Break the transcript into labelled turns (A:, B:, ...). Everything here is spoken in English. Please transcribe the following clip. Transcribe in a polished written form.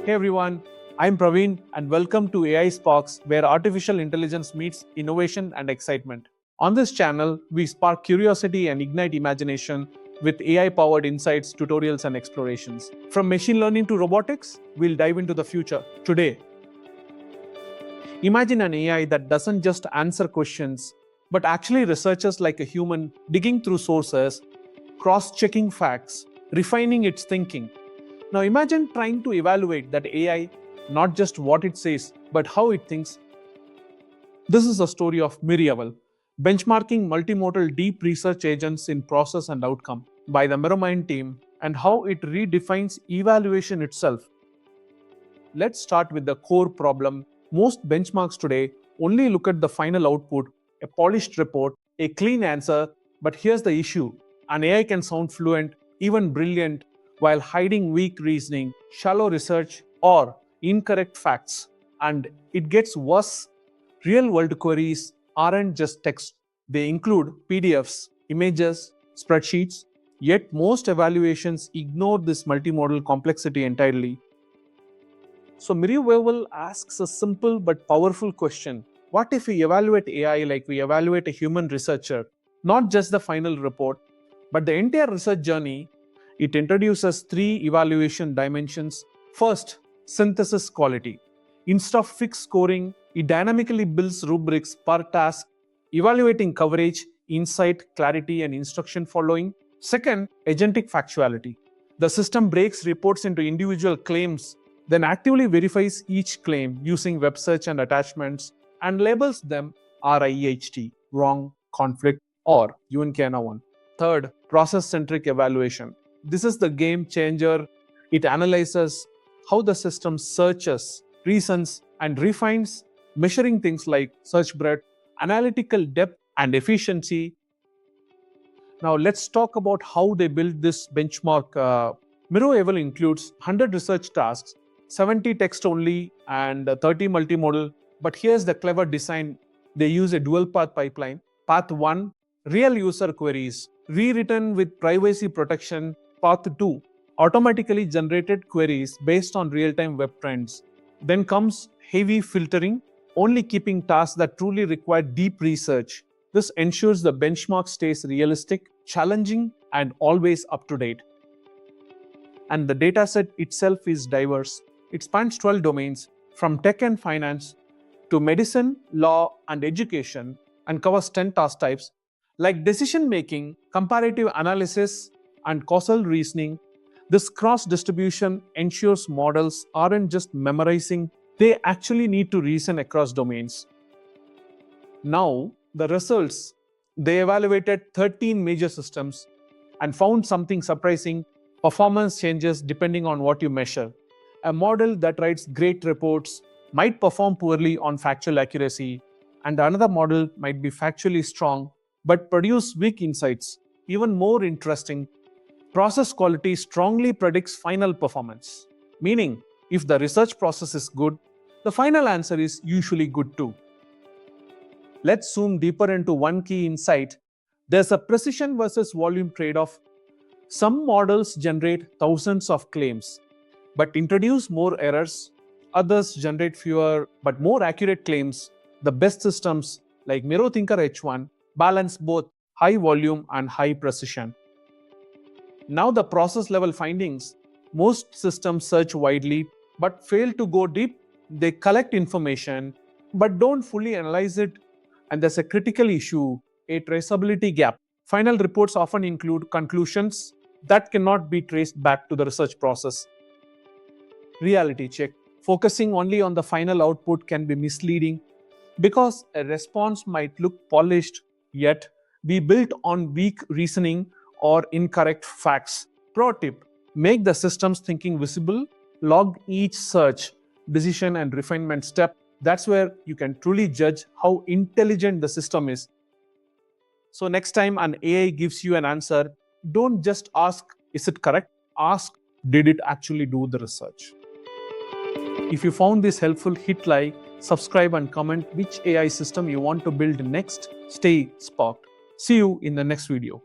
A: Hey everyone, I'm Praveen and welcome to AI Sparks, where artificial intelligence meets innovation and excitement. On this channel, we spark curiosity and ignite imagination with AI-powered insights, tutorials, and explorations. From machine learning to robotics, we'll dive into the future. Today, imagine an AI that doesn't just answer questions, but actually researches like a human, digging through sources, cross-checking facts, refining its thinking. Now imagine trying to evaluate that AI, not just what it says, but how it thinks. This is the story of MiroEval, benchmarking multimodal deep research agents in process and outcome by the MiroMind team and how it redefines evaluation itself. Let's start with the core problem. Most benchmarks today only look at the final output, a polished report, a clean answer, but here's the issue. An AI can sound fluent, even brilliant, while hiding weak reasoning, shallow research, or incorrect facts. And it gets worse. Real-world queries aren't just text. They include PDFs, images, spreadsheets. Yet most evaluations ignore this multimodal complexity entirely. So MiroEval asks a simple but powerful question. What if we evaluate AI like we evaluate a human researcher? Not just the final report, but the entire research journey. It introduces three evaluation dimensions. First, synthesis quality. Instead of fixed scoring, it dynamically builds rubrics per task, evaluating coverage, insight, clarity, and instruction following. Second, agentic factuality. The system breaks reports into individual claims, then actively verifies each claim using web search and attachments and labels them RIHT, wrong, conflict, or UNKNA 1. Third, process-centric evaluation. This is the game changer. It analyzes how the system searches, reasons, and refines, measuring things like search breadth, analytical depth, and efficiency. Now let's talk about how they build this benchmark. MiroEval includes 100 research tasks, 70 text only, and 30 multimodal. But here's the clever design. They use a dual path pipeline. Path 1, real user queries, rewritten with privacy protection. Path 2, automatically generated queries based on real-time web trends. Then comes heavy filtering, only keeping tasks that truly require deep research. This ensures the benchmark stays realistic, challenging, and always up to date. And the dataset itself is diverse. It spans 12 domains, from tech and finance to medicine, law, and education, and covers 10 task types like decision-making, comparative analysis, and causal reasoning. This cross-distribution ensures models aren't just memorizing, they actually need to reason across domains. Now, the results. They evaluated 13 major systems and found something surprising: performance changes depending on what you measure. A model that writes great reports might perform poorly on factual accuracy, and another model might be factually strong but produce weak insights. Even more interesting, process quality strongly predicts final performance. Meaning, if the research process is good, the final answer is usually good too. Let's zoom deeper into one key insight. There's a precision versus volume trade-off. Some models generate thousands of claims, but introduce more errors. Others generate fewer but more accurate claims. The best systems, like MiroThinker H1, balance both high volume and high precision. Now the process level findings. Most systems search widely but fail to go deep. They collect information but don't fully analyze it. And there's a critical issue, a traceability gap. Final reports often include conclusions that cannot be traced back to the research process. Reality check. Focusing only on the final output can be misleading because a response might look polished yet be built on weak reasoning or incorrect facts. Pro tip: make the system's thinking visible, log each search, decision, and refinement step. That's where you can truly judge how intelligent the system is. So next time an AI gives you an answer, don't just ask, is it correct? Ask, did it actually do the research? If you found this helpful, hit like, subscribe, and comment which AI system you want to build next. Stay sparked. See you in the next video.